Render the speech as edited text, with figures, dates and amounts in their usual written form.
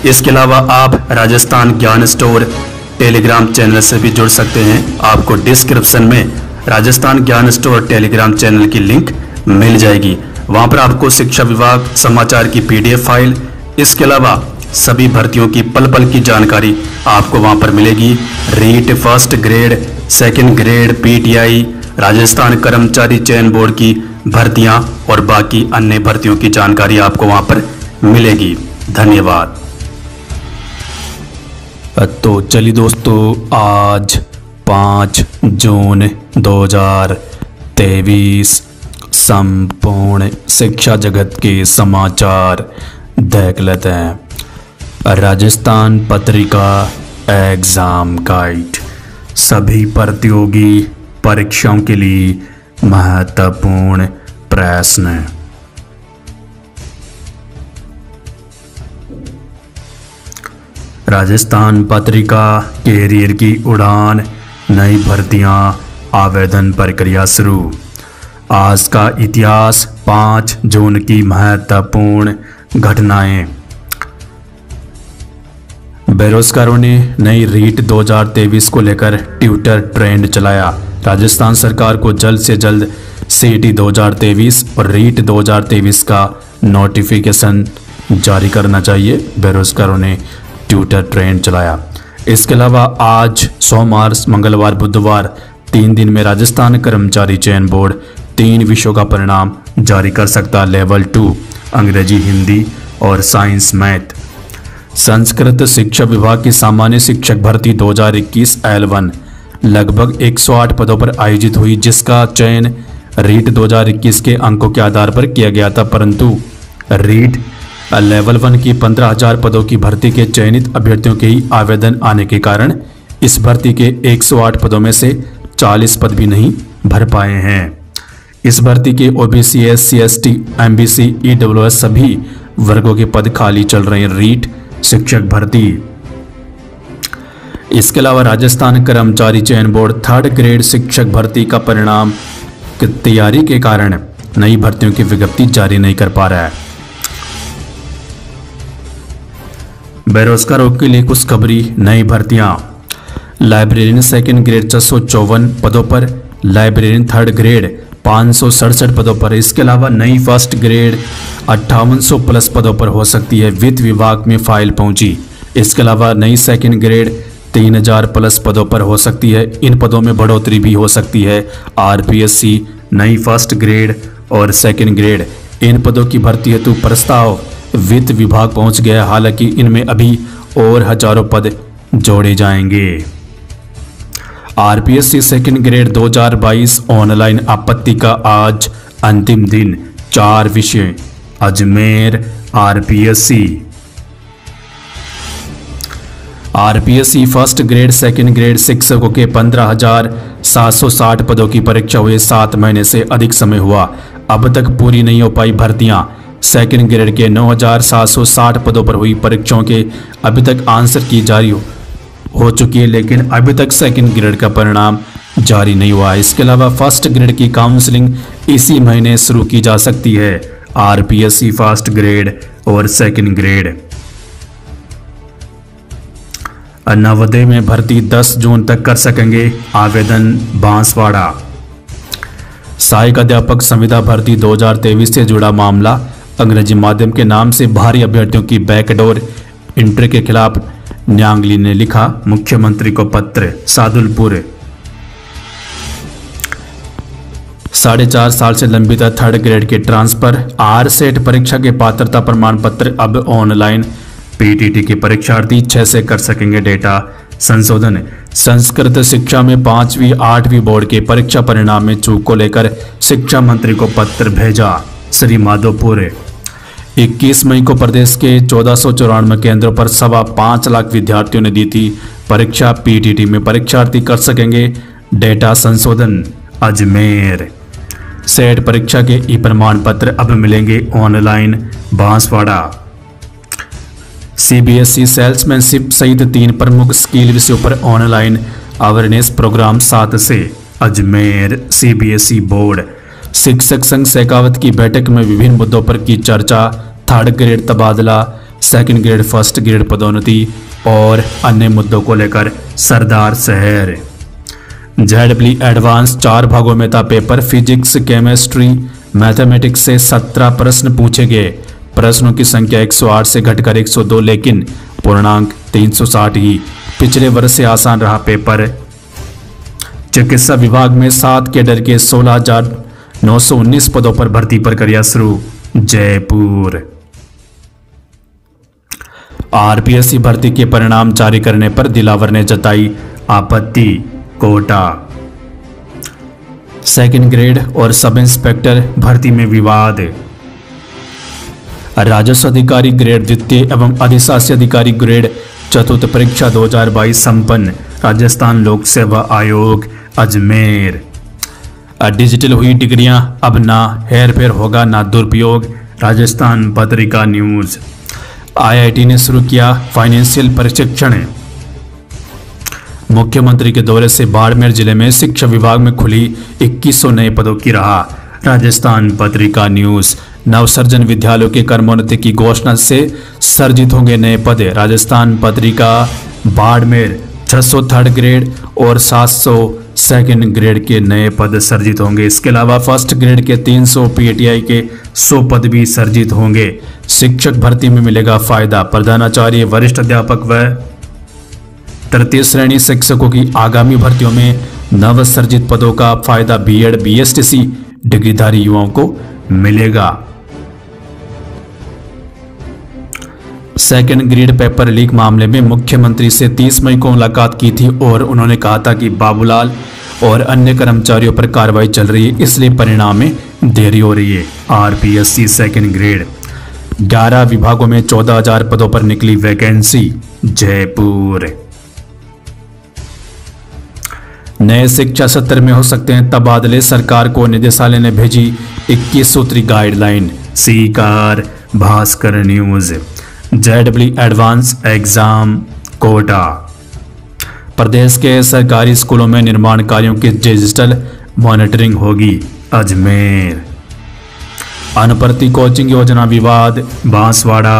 इसके अलावा आप राजस्थान ज्ञान स्टोर टेलीग्राम चैनल से भी जुड़ सकते हैं। आपको डिस्क्रिप्शन में राजस्थान ज्ञान स्टोर टेलीग्राम चैनल की लिंक मिल जाएगी। वहां पर आपको शिक्षा विभाग समाचार की PDF फाइल, इसके अलावा सभी भर्तियों की पल पल की जानकारी आपको वहां पर मिलेगी। REET first grade, second grade, PTI, Rajasthan कर्मचारी चयन बोर्ड की भर्तियां और बाकी अन्य भर्तियों की जानकारी आपको वहां पर मिलेगी। धन्यवाद। तो चलिए दोस्तों, आज 5 जून 2023 संपूर्ण शिक्षा जगत के समाचार देख लेते हैं। राजस्थान पत्रिका एग्जाम गाइड सभी प्रतियोगी परीक्षाओं के लिए महत्वपूर्ण प्रश्न। राजस्थान पत्रिका कैरियर की उड़ान, नई भर्तियां, आवेदन प्रक्रिया शुरू। आज का इतिहास, 5 जून की महत्वपूर्ण घटनाएं। बेरोजगारों ने नई रीट 2023 को लेकर ट्विटर ट्रेंड चलाया। राजस्थान सरकार को जल्द से जल्द CET 2023 और रीट 2023 का नोटिफिकेशन जारी करना चाहिए। बेरोजगारों ने ट्विटर ट्रेंड चलाया। इसके अलावा आज सोमवार, मंगलवार, बुधवार 3 दिन में राजस्थान कर्मचारी चयन बोर्ड 3 विषयों का परिणाम जारी कर सकता। लेवल 2 अंग्रेजी, हिंदी और साइंस मैथ। संस्कृत शिक्षा विभाग की सामान्य शिक्षक भर्ती 2021 L1 लगभग 108 पदों पर आयोजित हुई, जिसका चयन रीट 2021 के अंकों के आधार पर किया गया था, परंतु रीट लेवल 1 की 15,000 पदों की भर्ती के चयनित अभ्यर्थियों के ही आवेदन आने के कारण इस भर्ती के 108 पदों में से 40 पद भी नहीं भर पाए हैं। इस भर्ती के OBC, SC, ST, MBC, EWS सभी वर्गों के पद खाली चल रहे हैं। रीट शिक्षक भर्ती। इसके अलावा राजस्थान कर्मचारी चयन बोर्ड 3rd ग्रेड शिक्षक भर्ती का परिणाम की तैयारी के कारण नई भर्तियों की विज्ञप्ति जारी नहीं कर पा रहा है। बेरोजगारों के लिए खुशखबरी, नई भर्तियां। लाइब्रेरियन 2nd ग्रेड 654 पदों पर, लाइब्रेरियन 3rd ग्रेड 567 पदों पर। इसके अलावा नई 1st ग्रेड 5800 प्लस पदों पर हो सकती है। वित्त विभाग में फाइल पहुंची। इसके अलावा नई 2nd ग्रेड 3000 प्लस पदों पर हो सकती है। इन पदों में बढ़ोतरी भी हो सकती है। RPSC नई 1st ग्रेड और 2nd ग्रेड, इन पदों की भर्ती हेतु प्रस्ताव वित्त विभाग पहुंच गया। हालांकि इनमें अभी और हजारों पद जोड़े जाएंगे। RPSC 2nd ग्रेड 2022 ऑनलाइन आपत्ति का आज अंतिम दिन। 4 विषय Ajmer. RPSC 1st grade 2nd grade शिक्षकों के 15,760 पदों की परीक्षा हुए 7 महीने से अधिक समय हुआ। अब तक पूरी नहीं हो पाई भर्तियां। 2nd ग्रेड के 9,760 पदों पर हुई परीक्षाओं के अभी तक आंसर की जारी हो चुकी है, लेकिन अभी तक 2nd ग्रेड का परिणाम जारी नहीं हुआ। इसके अलावा 1st ग्रेड की काउंसलिंग इसी महीने शुरू की जा सकती है। RPSC 1st ग्रेड और 2nd ग्रेड। नवोदय में भर्ती 10 जून तक कर सकेंगे आवेदन। बांसवाड़ा। सहायक अध्यापक संविदा भर्ती 2023 से जुड़ा मामला। अंग्रेजी माध्यम के नाम से भारी अभ्यर्थियों की बैकडोर एंट्री के खिलाफ न्यांगली ने लिखा मुख्यमंत्री को पत्र। सादुलपुर। 4.5 साल से लंबित 3rd ग्रेड के ट्रांसफर। RSET परीक्षा के पात्रता प्रमाण पत्र अब ऑनलाइन। PTT के परीक्षार्थी 6 से कर सकेंगे डेटा संशोधन। संस्कृत शिक्षा में 5वीं 8वीं बोर्ड के परीक्षा परिणाम में चूक को लेकर शिक्षा मंत्री को पत्र भेजा। श्री माधोपुर। 21 मई को प्रदेश के 1494 केंद्रों पर 5.25 लाख विद्यार्थियों ने दी थी परीक्षा। PTT में परीक्षार्थी कर सकेंगे डेटा संशोधन। अजमेर। सेट परीक्षा के ई प्रमाण पत्र अब मिलेंगे ऑनलाइन। बांसवाड़ा। CBSE सेल्समैनशिप सहित 3 प्रमुख स्किल विषयों पर ऑनलाइन अवेयरनेस प्रोग्राम 7 से। अजमेर। CBSE board. शिक्षक संघ शेखावत की बैठक में विभिन्न मुद्दों पर की चर्चा। 3rd ग्रेड तबादला, सेकंड ग्रेड फर्स्ट ग्रेड पदोन्नति और अन्य मुद्दों को लेकर सरदार शहर। जेडब्ल्यू एडवांस 4 भागों में था पेपर। फिजिक्स, केमिस्ट्री, मैथमेटिक्स से 17 प्रश्न पूछे गए। प्रश्नों की संख्या 108 से घटकर 102, लेकिन पूर्णांक 360 ही। पिछले वर्ष से आसान रहा पेपर। चिकित्सा विभाग में 7 कैडर के 16,919 पदों पर भर्ती प्रक्रिया शुरू। जयपुर। आरपीएससी भर्ती के परिणाम जारी करने पर दिलावर ने जताई आपत्ति। कोटा। सेकंड ग्रेड और सब इंस्पेक्टर भर्ती में विवाद। राजस्व अधिकारी ग्रेड द्वितीय एवं अधिशासी अधिकारी ग्रेड चतुर्थ परीक्षा 2022 संपन्न। राजस्थान लोक सेवा आयोग अजमेर। डिजिटल हुई डिग्रियां, अब ना हेरफेर होगा ना दुरुपयोग। राजस्थान पत्रिका न्यूज। आईआईटी ने शुरू किया फाइनेंशियल प्रशिक्षण। मुख्यमंत्री के दौरे से बाड़मेर जिले में शिक्षा विभाग में खुली 2100 नए पदों की राह। राजस्थान पत्रिका न्यूज। नवसर्जन विद्यालयों के कर्मोन्नति की घोषणा से सर्जित होंगे नए पद। राजस्थान पत्रिका बाड़मेर 600 थर्ड ग्रेड और 700 सेकंड ग्रेड के नए पद सर्जित होंगे। इसके अलावा फर्स्ट ग्रेड के 300, पीटीआई के 100 पद भी सर्जित होंगे। शिक्षक भर्ती में मिलेगा फायदा। प्रधानाचार्य, वरिष्ठ अध्यापक व तृतीय श्रेणी शिक्षकों की आगामी भर्तियों में नवसर्जित पदों का फायदा बीएड, बीएसटीसी डिग्रीधारी युवाओं को मिलेगा। सेकंड ग्रेड पेपर लीक मामले में मुख्यमंत्री से 30 मई को मुलाकात की थी और उन्होंने कहा था कि बाबूलाल और अन्य कर्मचारियों पर कार्रवाई चल रही है, इसलिए परिणाम में देरी हो रही है। आरपीएससी सेकंड ग्रेड 11 विभागों में 14,000 पदों पर निकली वैकेंसी। जयपुर। नए शिक्षा सत्र में हो सकते हैं तबादले। सरकार को निदेशालय ने भेजी 21 सूत्री guideline. Sikar. Bhaskar news. JW advance exam Kota. प्रदेश के सरकारी स्कूलों में निर्माण कार्यों की डिजिटल मॉनिटरिंग होगी। अजमेर। अनप्रति कोचिंग योजना विवाद। बांसवाड़ा।